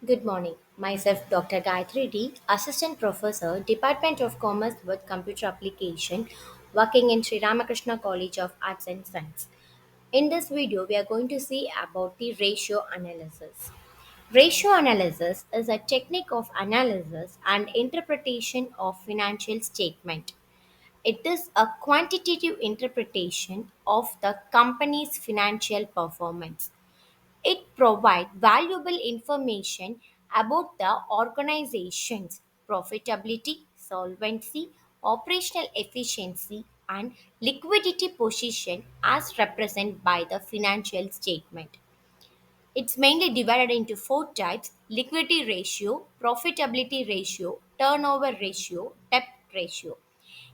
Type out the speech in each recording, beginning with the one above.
Good morning. Myself, Dr. Gayatri D, Assistant Professor, Department of Commerce with Computer Application, working in Sri Ramakrishna College of Arts and Science. In this video, we are going to see about the ratio analysis. Ratio analysis is a technique of analysis and interpretation of financial statement. It is a quantitative interpretation of the company's financial performance. It provides valuable information about the organization's profitability, solvency, operational efficiency, and liquidity position as represented by the financial statement. It's mainly divided into four types: liquidity ratio, profitability ratio, turnover ratio, debt ratio.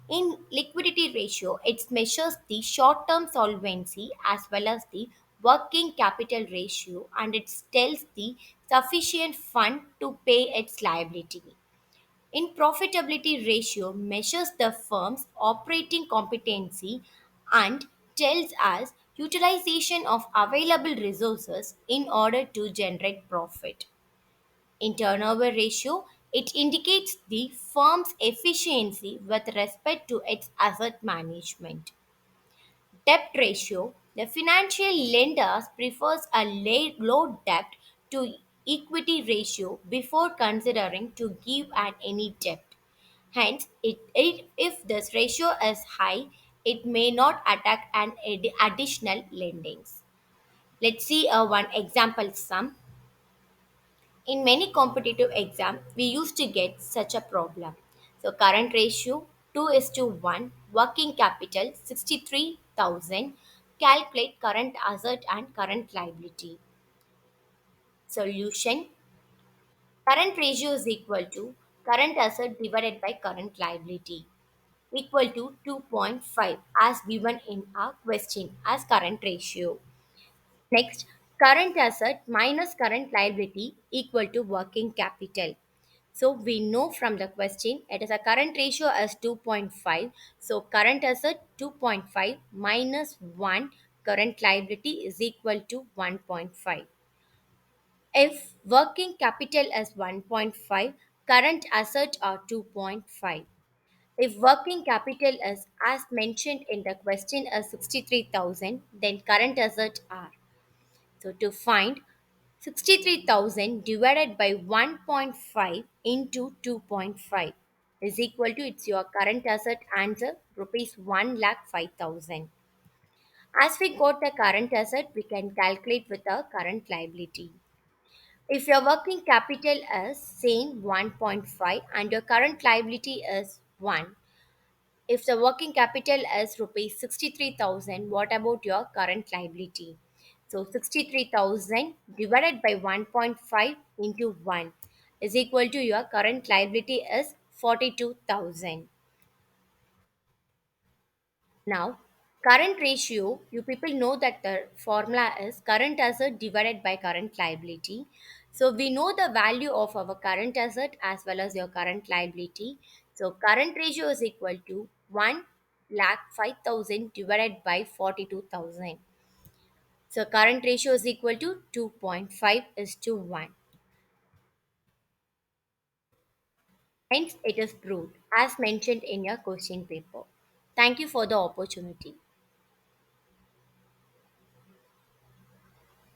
In liquidity ratio, it measures the short term solvency as well as the working capital ratio, and it tells the sufficient fund to pay its liability. In profitability ratio measures the firm's operating competency and tells us utilization of available resources in order to generate profit. In turnover ratio, it indicates the firm's efficiency with respect to its asset management. Debt ratio, the financial lenders prefers a low debt to equity ratio before considering to give an any debt. Hence, if this ratio is high, it may not attack an additional lendings. Let's see one example sum. In many competitive exams, we used to get such a problem. So current ratio 2 is to 1, working capital 63,000, calculate current asset and current liability. Solution: current ratio is equal to current asset divided by current liability equal to 2.5 as given in our question as current ratio. Next, current asset minus current liability equal to working capital. So we know from the question it is a current ratio as 2.5. So current asset 2.5 minus 1 current liability is equal to 1.5. If working capital is 1.5, current assets are 2.5. If working capital is as mentioned in the question as 63,000, then current assets are. So to find 63,000 divided by 1.5 into 2.5 is equal to, it's your current asset answer, rupees 1,05,000. As we got the current asset, we can calculate with our current liability. If your working capital is same 1.5 and your current liability is 1, if the working capital is rupees 63,000, what about your current liability? So 63,000 divided by 1.5 into 1 is equal to your current liability is 42,000. Now, current ratio, you people know that the formula is current asset divided by current liability. So we know the value of our current asset as well as your current liability. So current ratio is equal to 1 lakh 5,000 divided by 42,000. So current ratio is equal to 2.5 is to 1. Hence it is proved as mentioned in your question paper. Thank you for the opportunity.